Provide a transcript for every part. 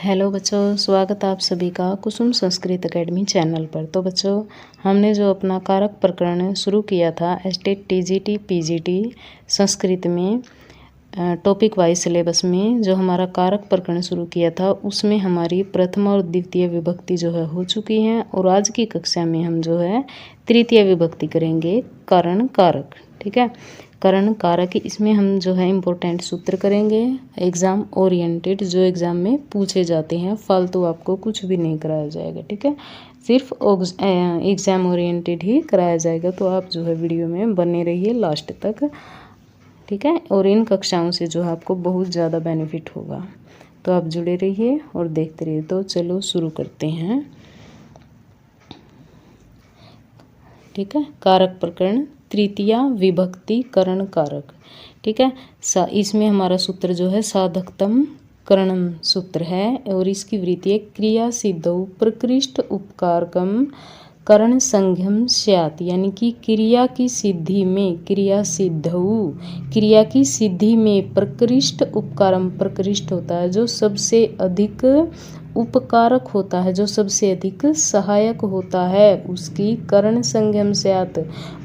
Hello बच्चों, स्वागत है आप सभी का कुसुम संस्कृत एकेडमी चैनल पर। तो बच्चों, हमने जो अपना कारक प्रकरण शुरू किया था एसटेट टीजीटी पीजीटी संस्कृत में टॉपिक वाइज सिलेबस में जो हमारा कारक प्रकरण शुरू किया था उसमें हमारी प्रथम और द्वितीय विभक्ति जो है हो चुकी हैं। और आज की कक्षा में हम जो है तृतीय विभक्ति करेंगे, करण कारक। ठीक है, करण कारक, इसमें हम जो है इम्पोर्टेंट सूत्र करेंगे एग्ज़ाम ओरिएंटेड, जो एग्ज़ाम में पूछे जाते हैं। फालतू आपको कुछ भी नहीं कराया जाएगा। ठीक है, सिर्फ एग्ज़ाम ओरिएंटेड ही कराया जाएगा। तो आप जो है वीडियो में बने रहिए लास्ट तक। ठीक है, और इन कक्षाओं से जो है आपको बहुत ज़्यादा बेनिफिट होगा, तो आप जुड़े रहिए और देखते रहिए। तो चलो शुरू करते हैं। ठीक है, कारक प्रकरण तृतीया विभक्ति करण कारक। ठीक है, इसमें हमारा सूत्र जो है साधकतम करणम सूत्र है और इसकी वृत्ति है क्रिया सिद्धौ प्रकृष्ट उपकारकम करण संज्ञम स्यात्, यानी कि क्रिया की सिद्धि में, क्रिया सिद्धौ, क्रिया की सिद्धि में प्रकृष्ट उपकारम, प्रकृष्ट होता है जो सबसे अधिक उपकारक होता है, जो सबसे अधिक सहायक होता है, उसकी करण संज्ञम स्यात्,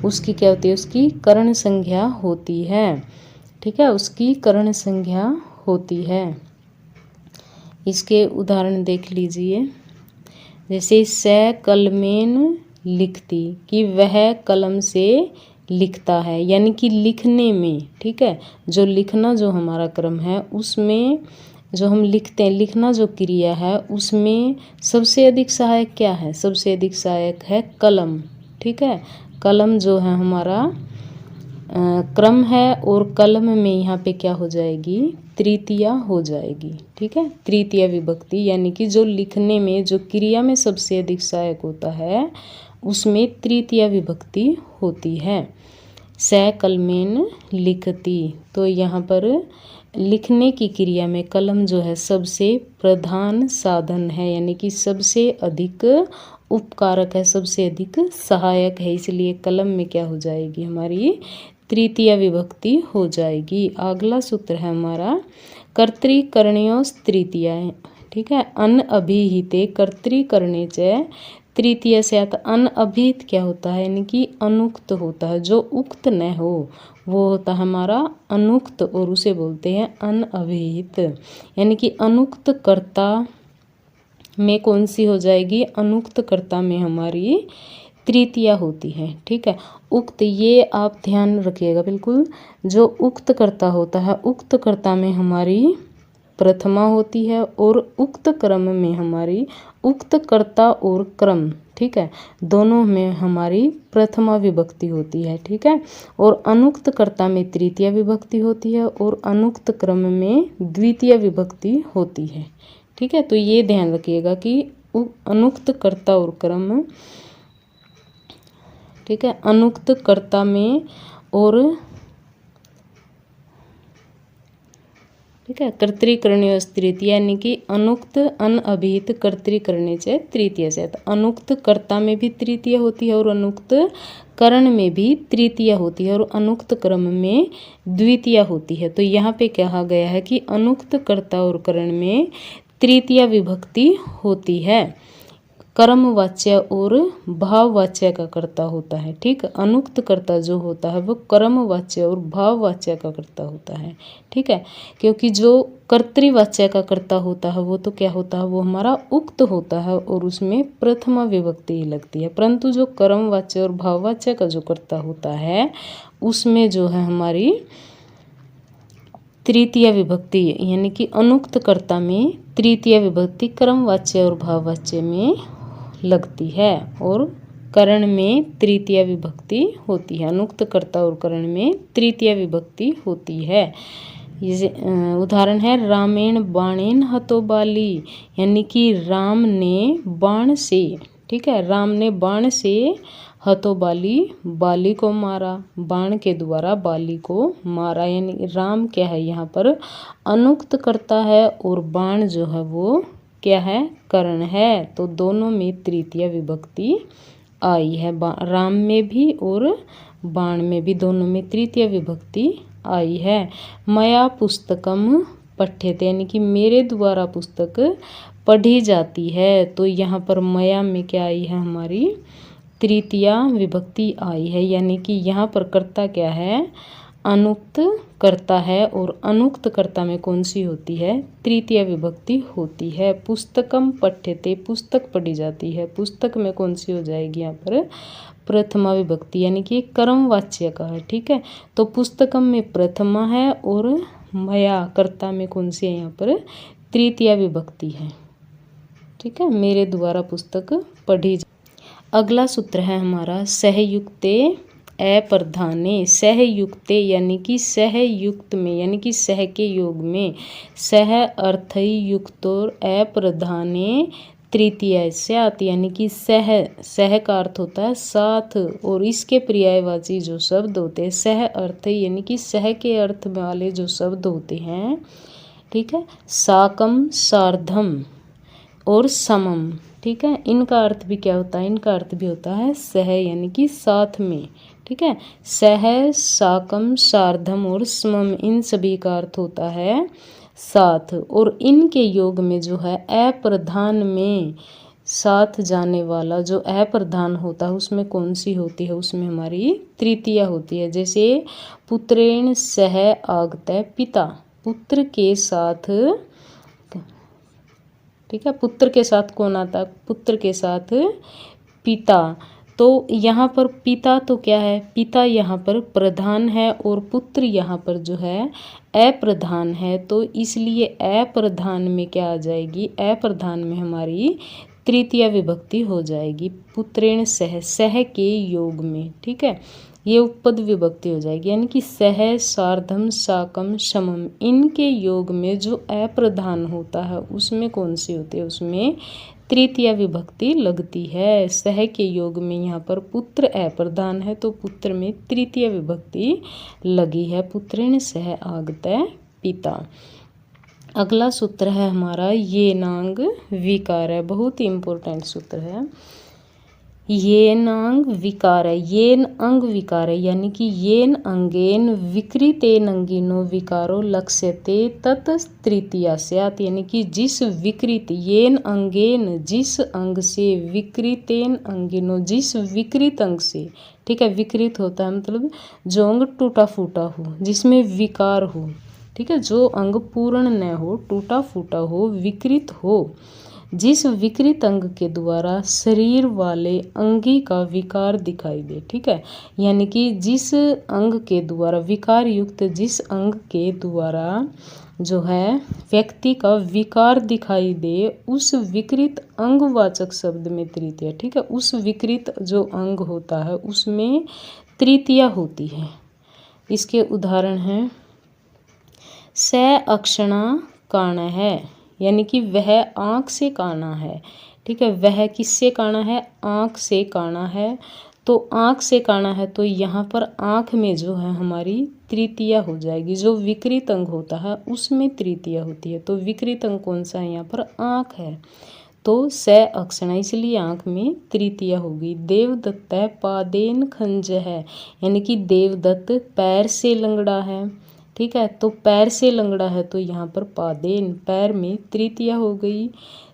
उसकी क्या होती है, उसकी करण संज्ञा होती है। ठीक है, उसकी करण संज्ञा होती है। इसके उदाहरण देख लीजिए, जैसे स कलमेन लिखती, कि वह कलम से लिखता है, यानी कि लिखने में। ठीक है, जो लिखना जो हमारा क्रम है उसमें जो हम लिखते हैं, लिखना जो क्रिया है उसमें सबसे अधिक सहायक क्या है, सबसे अधिक सहायक है कलम। ठीक है, कलम जो है हमारा क्रम है और कलम में यहाँ पे क्या हो जाएगी, तृतीया हो जाएगी। ठीक है, तृतीय विभक्ति, यानी कि जो लिखने में, जो क्रिया में सबसे अधिक सहायक होता है उसमें तृतीय विभक्ति होती है। स कलमेन लिखती, तो यहाँ पर लिखने की क्रिया में कलम जो है सबसे प्रधान साधन है, यानी कि सबसे अधिक उपकारक है, सबसे अधिक सहायक है, इसलिए कलम में क्या हो जाएगी, हमारी तृतीय विभक्ति हो जाएगी। अगला सूत्र है हमारा कर्तृकरणयोस् तृतीया। ठीक है, अन अभिहिते कर्तृकरणे च तृतीय स्यात्। अन अभिहित क्या होता है, यानी कि अनुक्त होता है, जो उक्त न हो वो होता है हमारा अनुक्त, और उसे बोलते हैं अन अभिहित। यानी कि अनुक्त कर्ता में कौन सी हो जाएगी, अनुक्त कर्ता में हमारी तृतीया होती है। ठीक है, उक्त, ये आप ध्यान रखिएगा बिल्कुल, जो उक्त कर्ता होता है उक्त कर्ता में हमारी प्रथमा होती है और उक्त क्रम में हमारी, उक्त कर्ता और क्रम, ठीक है, दोनों में हमारी प्रथमा विभक्ति होती है। ठीक है, और अनुक्त कर्ता में तृतीय विभक्ति होती है और अनुक्त क्रम में द्वितीय विभक्ति होती है। ठीक है, तो ये ध्यान रखिएगा कि अनुक्त कर्ता और क्रम, ठीक है, अनुक्त कर्ता में और, ठीक है, कर्तृकरणयोस् तृतीया, यानी कि अनुक्त अन अभिहित कर्तृकरणे च तृतीय से। अनुक्त कर्ता में भी तृतीय होती है और अनुक्त करण में भी तृतीय होती है और अनुक्त क्रम में द्वितीय होती है। तो यहाँ पे कहा गया है कि अनुक्त कर्ता और करण में तृतीय विभक्ति होती है। कर्मवाच्य और भाववाच्य का कर्ता होता है। ठीक, अनुक्त कर्ता जो होता है वो कर्मवाच्य और भाववाच्य का कर्ता होता है। ठीक है, क्योंकि जो कर्तृवाच्य का कर्ता होता है वो तो क्या होता है, वो हमारा उक्त होता है और उसमें प्रथमा विभक्ति ही लगती है। परंतु जो कर्मवाच्य और भाववाच्य का जो कर्ता होता है उसमें जो है हमारी तृतीय विभक्ति, यानी कि अनुक्त कर्ता में तृतीय विभक्ति कर्मवाच्य और भाववाच्य में लगती है और करण में तृतीय विभक्ति होती है। अनुक्त कर्ता और करण में तृतीय विभक्ति होती है। ये उदाहरण है रामेण बाणेन हतो बाली, यानी कि राम ने बाण से, ठीक है, राम ने बाण से हतो बाली, बाली को मारा, बाण के द्वारा बाली को मारा। यानी राम क्या है, यहाँ पर अनुक्त कर्ता है और बाण जो है वो क्या है, करण है। तो दोनों में तृतीय विभक्ति आई है, राम में भी और बाण में भी, दोनों में तृतीय विभक्ति आई है। मया पुस्तकम पठ्यते यानी कि मेरे द्वारा पुस्तक पढ़ी जाती है। तो यहाँ पर मया में क्या आई है हमारी तृतीया विभक्ति आई है, यानी कि यहाँ पर कर्ता क्या है अनुक्त कर्ता है और अनुक्त कर्ता में कौन सी होती है तृतीया विभक्ति होती है। पुस्तकम पठ्यते पुस्तक पढ़ी जाती है, पुस्तक में कौन सी हो जाएगी यहाँ पर प्रथमा विभक्ति, यानी कि कर्मवाच्य का है। ठीक है, तो पुस्तकम में प्रथमा है और मया कर्ता में कौन सी है यहाँ पर तृतीया विभक्ति है। ठीक है, मेरे द्वारा पुस्तक पढ़ी। अगला सूत्र है हमारा सहयुक्ते अप्रधाने। सहयुक्ते यानी कि सहयुक्त में यानी कि सह के योग में, सह अर्थयुक्तोर अप्रधाने तृतीया स्यात्, यानी कि सह का अर्थ होता है साथ और इसके पर्यायवाची जो शब्द होते हैं सह अर्थ यानी कि सह के अर्थ वाले जो शब्द होते हैं, ठीक है, साकम सार्धम और समम। ठीक है, इनका अर्थ भी क्या होता है, इनका अर्थ भी होता है सह यानी कि साथ में। ठीक है, सह साकम सार्धम और समम इन सभी का अर्थ होता है साथ, और इनके योग में जो है अप्रधान में साथ जाने वाला जो अप्रधान होता है उसमें कौन सी होती है, उसमें हमारी तृतीया होती है। जैसे पुत्रेण सह आगतः पिता, पुत्र के साथ, ठीक है, पुत्र के साथ कौन आता है, पुत्र के साथ पिता। तो यहाँ पर पिता तो क्या है, पिता यहाँ पर प्रधान है और पुत्र यहाँ पर जो है अप्रधान है, तो इसलिए अप्रधान में क्या आ जाएगी, अप्रधान में हमारी तृतीया विभक्ति हो जाएगी। पुत्रेण सह, सह के योग में, ठीक है, ये उपपद विभक्ति हो जाएगी, यानी कि सह सार्धम साकम समम इनके योग में जो अप्रधान होता है उसमें कौन सी होती है, उसमें तृतीया विभक्ति लगती है। सह के योग में यहाँ पर पुत्र अप्रधान है तो पुत्र में तृतीया विभक्ति लगी है, पुत्रेण सह आगतः पिता। अगला सूत्र है हमारा ये नांग विकार है, बहुत ही इंपॉर्टेंट सूत्र है। येन अंग विकार है, येन अंग विकार है, यानी कि येन अंगेन विकृतेन अंगिनो विकारो लक्ष्यते तत् तृतीया स्यात्, यानी कि जिस विकृत, येन अंगेन जिस अंग से, विकृतेन अंगिनो जिस विकृत अंग से, ठीक है, विकृत होता है मतलब जो अंग टूटा फूटा हो, जिसमें विकार हो, ठीक है, जो अंग पूर्ण न हो, टूटा फूटा हो, विकृत हो, जिस विकृत अंग के द्वारा शरीर वाले अंगी का विकार दिखाई दे। ठीक है, यानी कि जिस अंग के द्वारा विकार युक्त जिस अंग के द्वारा जो है व्यक्ति का विकार दिखाई दे उस विकृत अंगवाचक शब्द में तृतीया, ठीक है, उस विकृत जो अंग होता है उसमें तृतीया होती है। इसके उदाहरण हैं स अक्षणा काणा है, यानी कि वह आँख से काना है। ठीक है, वह किससे काना है, आँख से काना है, तो आँख से काना है तो यहाँ पर आँख में जो है हमारी तृतीया हो जाएगी, जो विकृत अंग होता है उसमें तृतीया होती है। तो विकृत अंग कौन सा है, यहाँ पर आँख है, तो स अक्षणा, इसलिए आँख में तृतीया होगी। देवदत्त पादेन खंज है, यानी कि देवदत्त पैर से लंगड़ा है। ठीक है, तो पैर से लंगड़ा है तो यहाँ पर पादेन पैर में तृतीया हो गई।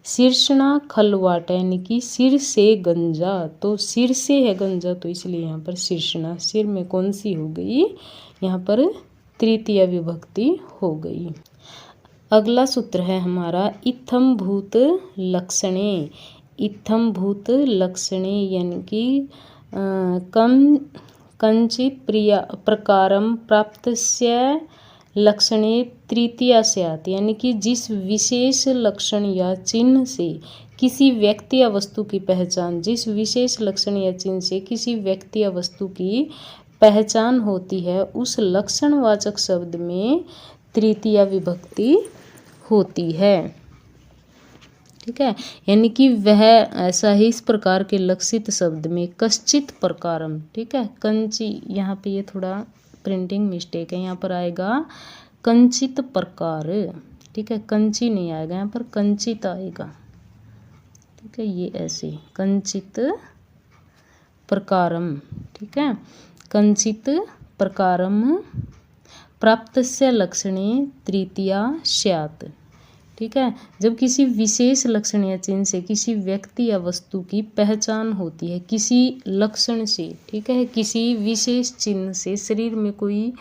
शीर्षणा खलवाट यानी कि सिर से गंजा, तो सिर से है गंजा तो इसलिए यहाँ पर शीर्षणा, सिर में कौन सी हो गई, यहाँ पर तृतीया विभक्ति हो गई। अगला सूत्र है हमारा इत्थम भूत लक्षणे। इत्थम भूत लक्षणे यानी कि कंचित प्रिया प्रकारम प्राप्तस्य लक्षणे तृतीया स्यात्, यानी कि जिस विशेष लक्षण या चिन्ह से किसी व्यक्ति या वस्तु की पहचान, जिस विशेष लक्षण या चिन्ह से किसी व्यक्ति या वस्तु की पहचान होती है उस लक्षणवाचक शब्द में तृतीया विभक्ति होती है। ठीक है, यानी कि वह ऐसा ही इस प्रकार के लक्षित शब्द में कश्चित प्रकारम, ठीक है, कंची, यहाँ पे ये थोड़ा प्रिंटिंग मिस्टेक है, यहाँ पर आएगा कंचित प्रकार, ठीक है, कंची नहीं आएगा, यहाँ पर कंचित आएगा। ठीक है, ये ऐसे कंचित प्रकारम, ठीक है, कंचित प्रकारम प्राप्तस्य लक्षणे तृतीया स्यात्। ठीक है, जब किसी विशेष लक्षण या चिन्ह से किसी व्यक्ति या वस्तु की पहचान होती है किसी लक्षण से, ठीक है, किसी विशेष चिन्ह से, शरीर में कोई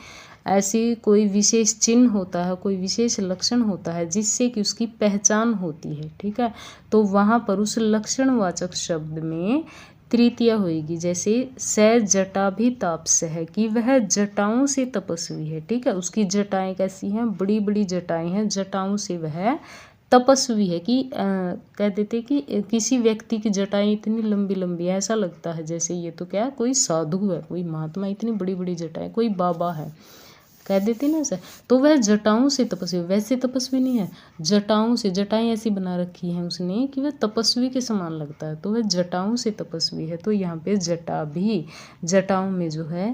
ऐसी कोई विशेष चिन्ह होता है, कोई विशेष लक्षण होता है जिससे कि उसकी पहचान होती है, ठीक है, तो वहाँ पर उस लक्षणवाचक शब्द में तृतीया होगी। जैसे स जटा भी तापस है, कि वह जटाओं से तपस्वी है, ठीक है, उसकी जटाएं कैसी हैं, बड़ी बड़ी जटाएं हैं, जटाओं से वह तपस्वी है। कि कह देते कि किसी व्यक्ति की जटाएं इतनी लंबी लंबी है, ऐसा लगता है जैसे ये तो क्या कोई साधु है, कोई महात्मा, इतनी बड़ी बड़ी जटाएं, कोई बाबा है, कह देते ना सर। तो वह जटाओं से तपस्वी, वैसे तपस्वी नहीं है, जटाओं से, जटाएं ऐसी बना रखी हैं उसने कि वह तपस्वी के समान लगता है, तो वह जटाओं से तपस्वी है। तो यहाँ पे जटा भी, जटाओं में जो है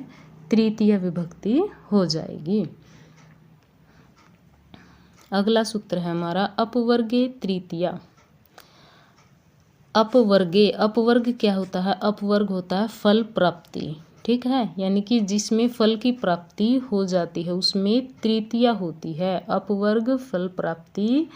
तृतीया विभक्ति हो जाएगी। अगला सूत्र है हमारा अपवर्गे तृतीया। अपवर्गे, अपवर्ग क्या होता है, अपवर्ग होता है फल प्राप्ति, ठीक है, यानी कि जिसमें फल की प्राप्ति हो जाती है उसमें तृतीया होती है। अपवर्ग फल प्राप्ति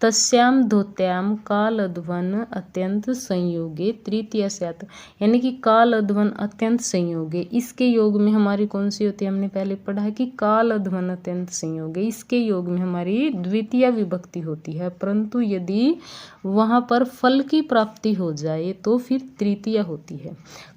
तस्याम धोत्याम काल अध्वन अत्यंत संयोगे तृतीया स्यात्, यानी कि काल अध्वन अत्यंत संयोगे, इसके योग में हमारी कौन सी होती है, हमने पहले पढ़ा है कि काल अध्वन अत्यंत संयोगे, इसके योग में हमारी द्वितीय विभक्ति होती है, परंतु यदि वहाँ पर फल की प्राप्ति हो जाए तो फिर तृतीया होती है।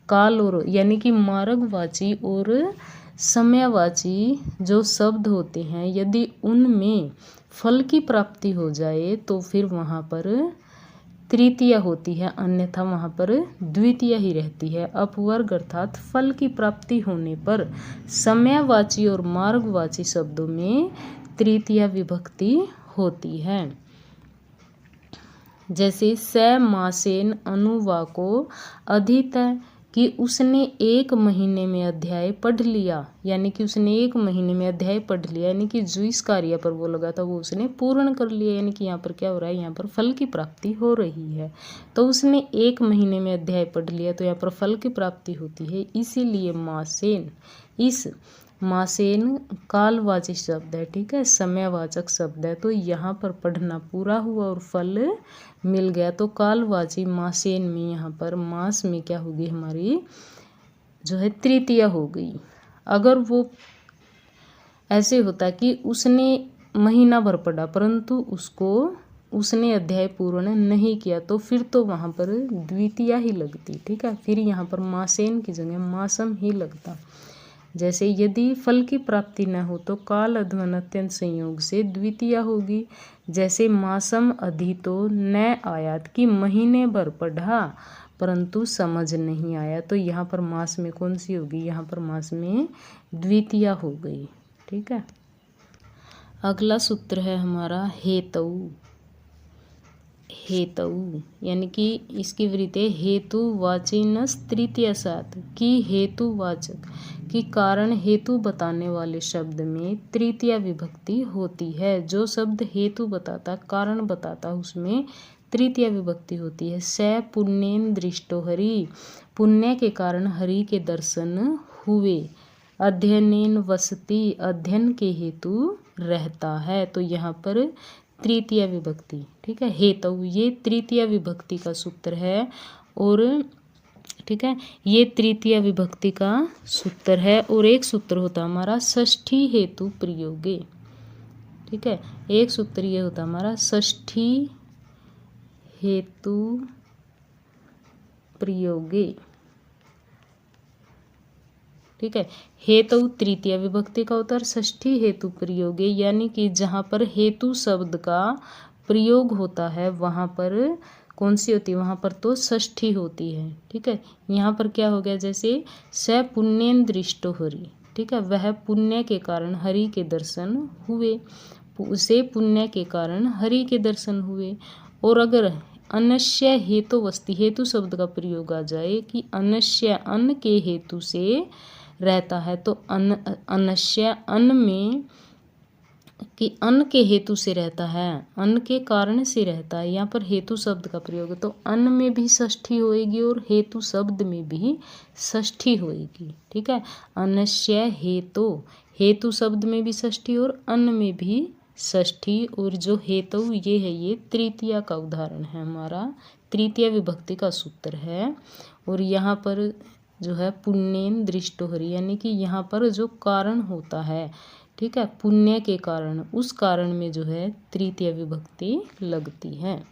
काल और यानी कि मार्गवाची और समयवाची जो शब्द होते हैं, यदि उनमें फल की प्राप्ति हो जाए तो फिर वहाँ पर तृतीया होती है, अन्यथा वहाँ पर द्वितीय ही रहती है। अपवर्ग अर्थात फल की प्राप्ति होने पर समयवाची और मार्गवाची शब्दों में तृतीय विभक्ति होती है। जैसे स मासेन अनुवाको अधितः, कि उसने एक महीने में अध्याय पढ़ लिया, यानी कि उसने एक महीने में अध्याय पढ़ लिया, यानी कि जो इस कार्य पर वो लगा था वो उसने पूर्ण कर लिया, यानी कि यहाँ पर क्या हो रहा है, यहाँ पर फल की प्राप्ति हो रही है। तो उसने एक महीने में अध्याय पढ़ लिया तो यहाँ पर फल की प्राप्ति होती है, इसीलिए मासेन, इस मासेन कालवाची शब्द है, ठीक है, समयवाचक शब्द है, तो यहाँ पर पढ़ना पूरा हुआ और फल मिल गया, तो कालवाची मासेन में यहाँ पर मास में क्या होगी, हमारी जो है तृतीया हो गई। अगर वो ऐसे होता कि उसने महीना भर पढ़ा परंतु उसने अध्याय पूर्ण नहीं किया तो फिर तो वहाँ पर द्वितीया ही लगती, ठीक है, फिर यहाँ पर मासेन की जगह मासम ही लगता। जैसे यदि फल की प्राप्ति न हो तो काल अध्वन अत्यंत संयोग से द्वितीया होगी। जैसे मासम अधितो न आयात, कि महीने भर पढ़ा परंतु समझ नहीं आया, तो यहाँ पर मास में कौन सी होगी, यहाँ पर मास में द्वितीया हो गई, ठीक है। अगला सूत्र है हमारा हेतु। हेतु यानी कि इसकी वृत्ति हेतुवाचिनस तृतीया स्यात्, कि हेतुवाचक, कि कारण हेतु बताने वाले शब्द में तृतीया विभक्ति होती है। जो शब्द हेतु बताता, कारण बताता, उसमें तृतीया विभक्ति होती है। स पुण्येन दृष्टो हरि, पुण्य के कारण हरि के दर्शन हुए। अध्ययनेन वसति, अध्ययन के हेतु रहता है, तो यहाँ पर तृतीया विभक्ति, ठीक है। हेतु ये तृतीया विभक्ति का सूत्र है, और ठीक है, ये तृतीया विभक्ति का सूत्र है। और एक सूत्र होता हमारा षष्ठी हेतु प्रयोगे, ठीक है, एक सूत्र ये होता हमारा षष्ठी हेतु प्रयोगे, ठीक है। हेतु तृतीया विभक्ति का होता है, षष्ठी हेतु प्रयोगे, यानी कि जहाँ पर हेतु शब्द का प्रयोग होता है वहाँ पर कौन सी होती है, वहाँ पर तो षष्ठी होती है, ठीक है। यहाँ पर क्या हो गया, जैसे स पुण्येन दृष्टो हरि, ठीक है, वह पुण्य के कारण हरि के दर्शन हुए, उसे पुण्य के कारण हरि के दर्शन हुए। और अगर अनश्य हेतु वस्ति, हेतु शब्द का प्रयोग आ जाए कि अनश्य अन्न के हेतु से रहता है, तो अनश्य अन्न में कि अन्न के हेतु से रहता है, अन्न के कारण से रहता है, यहाँ पर हेतु शब्द का प्रयोग है, तो अन्न में भी षष्ठी होएगी और हेतु शब्द में भी षष्ठी होएगी, ठीक है। अनश्य हेतु हेतु शब्द में भी षष्ठी और अन्न में भी षष्ठी, और जो हेतु ये है ये तृतीया का उदाहरण है, हमारा तृतीया विभक्ति का सूत्र है। और यहाँ पर जो है पुण्येन दृष्टोहरि, यानी कि यहाँ पर जो कारण होता है, ठीक है, पुण्य के कारण, उस कारण में जो है तृतीया विभक्ति लगती है।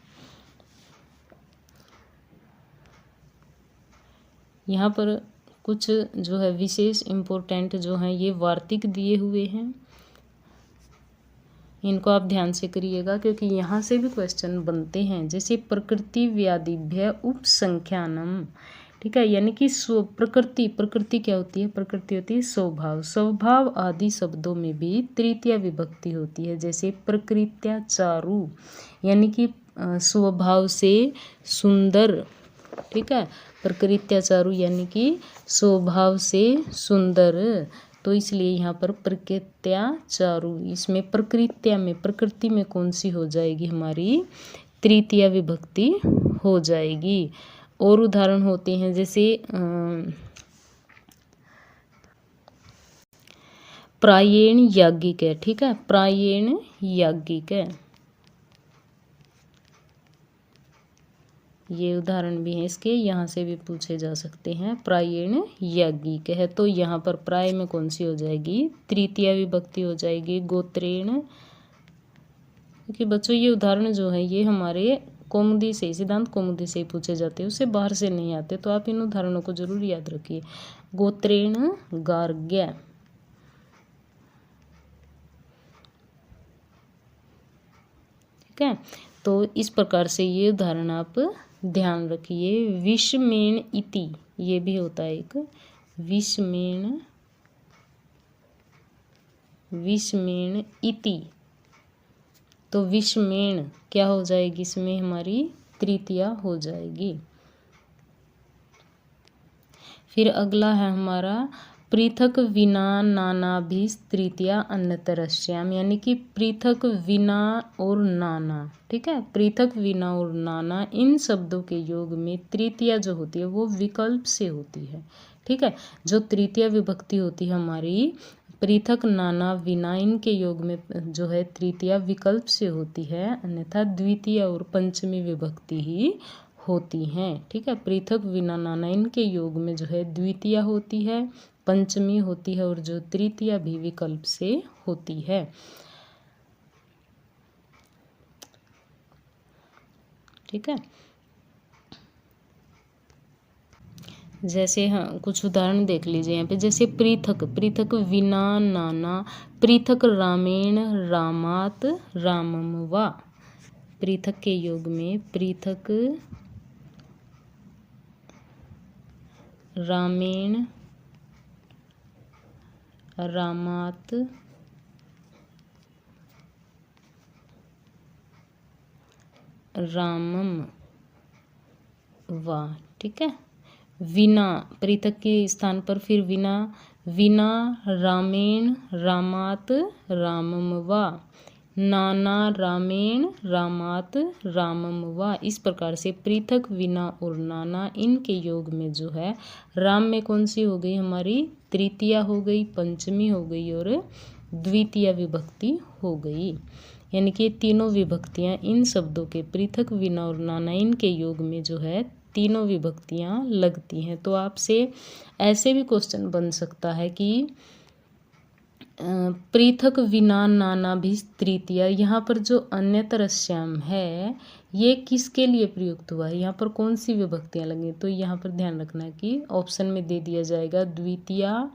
यहाँ पर कुछ जो है विशेष इम्पोर्टेंट जो है ये वार्तिक दिए हुए हैं, इनको आप ध्यान से करिएगा क्योंकि यहाँ से भी क्वेश्चन बनते हैं। जैसे प्रकृति व्यादिभ्य उपसंख्यानम, ठीक है, यानी कि प्रकृति, प्रकृति क्या होती है, प्रकृति होती है स्वभाव, स्वभाव आदि शब्दों में भी तृतीया विभक्ति होती है। जैसे प्रकृत्या चारु, यानी कि स्वभाव से सुंदर, ठीक है, प्रकृत्या चारु यानी कि स्वभाव से सुंदर, तो इसलिए यहाँ पर प्रकृत्या चारु, इसमें प्रकृत्या में, प्रकृति में कौन सी हो जाएगी, हमारी तृतीया विभक्ति हो जाएगी। और उदाहरण होते हैं जैसे प्रायेण याज्ञिक है, ठीक है, प्रायेण याज्ञिक है, ये उदाहरण भी हैं इसके, यहाँ से भी पूछे जा सकते हैं। प्रायेण याज्ञिक है, तो यहाँ पर प्राय में कौन सी हो जाएगी, तृतीया विभक्ति हो जाएगी। गोत्रेण, क्योंकि बच्चों ये उदाहरण जो है ये हमारे कौमुदी से, सिद्धांत कौमुदी से ही पूछे जाते हैं, उससे बाहर से नहीं आते, तो आप इन उदाहरणों को जरूर याद रखिए। गोत्रेण गार्ग्य, ठीक है, तो इस प्रकार से ये उदाहरण आप ध्यान रखिए। विषमेण इति, ये भी होता है एक, विषमेण, विषमेण इति, तो विषमेण क्या हो जाएगी, इसमें हमारी तृतीया हो जाएगी। फिर अगला है हमारा पृथक विना नानाभि तृतीया अन्यतरस्याम, यानी कि पृथक विना और नाना, ठीक है, पृथक विना और नाना इन शब्दों के योग में तृतीया जो होती है वो विकल्प से होती है, ठीक है, जो तृतीया विभक्ति होती है हमारी पृथक नाना विना इनके योग में जो है तृतीया विकल्प से होती है, अन्यथा द्वितीय और पंचमी विभक्ति ही होती हैं, ठीक है। पृथक विना नाना इनके योग में जो है द्वितीय होती है, पंचमी होती है, और जो तृतीया भी विकल्प से होती है, ठीक है। जैसे हाँ कुछ उदाहरण देख लीजिए यहाँ पे, जैसे पृथक, पृथक विना नाना, पृथक रामेण रामात रामम वा, पृथक के योग में पृथक रामेण रामात रामम वा, ठीक है। विना, पृथक के स्थान पर फिर विना, विना रामेण रामात रामम वा, नाना रामेण रामात रामम वा। इस प्रकार से पृथक विना और नाना इनके योग में जो है राम में कौन सी हो गई, हमारी तृतीया हो गई, पंचमी हो गई और द्वितीय विभक्ति हो गई, यानी कि तीनों विभक्तियां इन शब्दों के पृथक विना और नाना इनके योग में जो है तीनों विभक्तियां लगती हैं। तो आपसे ऐसे भी क्वेश्चन बन सकता है कि पृथक विना नाना भी तृतीया, यहाँ पर जो अन्यतरस्याम है ये किसके लिए प्रयुक्त हुआ है, यहाँ पर कौन सी विभक्तियां लगी, तो यहाँ पर ध्यान रखना है कि ऑप्शन में दे दिया जाएगा द्वितीया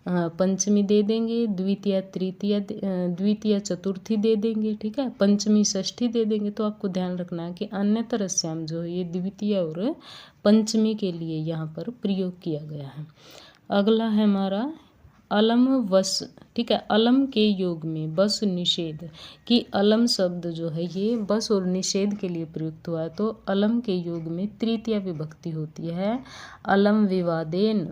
पंचमी दे देंगे, द्वितीय तृतीय, द्वितीय चतुर्थी दे देंगे, ठीक है, पंचमी षष्ठी दे देंगे। तो आपको ध्यान रखना है कि अन्यतरस्याम जो है ये द्वितीय और पंचमी के लिए यहाँ पर प्रयोग किया गया है। अगला है हमारा अलम वस, ठीक है, अलम के योग में बस निषेध, कि अलम शब्द जो है ये बस और निषेध के लिए प्रयुक्त हुआ है, तो अलम के योग में तृतीय विभक्ति होती है अलम विवादेन,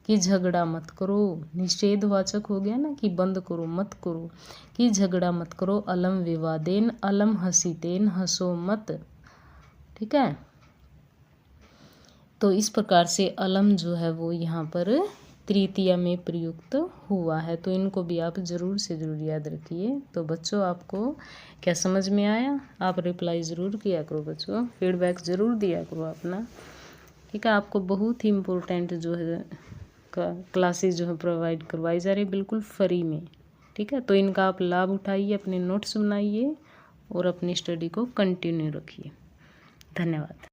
कि झगड़ा मत करो, निषेधवाचक हो गया ना कि बंद करो मत करो, कि झगड़ा मत करो, अलम विवादेन, अलम हसीतेन, हंसो मत, ठीक है। तो इस प्रकार से अलम जो है वो यहाँ पर तृतीया में प्रयुक्त हुआ है। तो इनको भी आप ज़रूर से ज़रूर याद रखिए। तो बच्चों आपको क्या समझ में आया? आप रिप्लाई ज़रूर किया करो बच्चों, फीडबैक ज़रूर दिया करो अपना, ठीक है। आपको बहुत ही इम्पोर्टेंट जो है क्लासेस जो है प्रोवाइड करवाई जा रही है बिल्कुल फ्री में, ठीक है। तो इनका आप लाभ उठाइए, अपने नोट्स बनाइए और अपनी स्टडी को कंटिन्यू रखिए। धन्यवाद।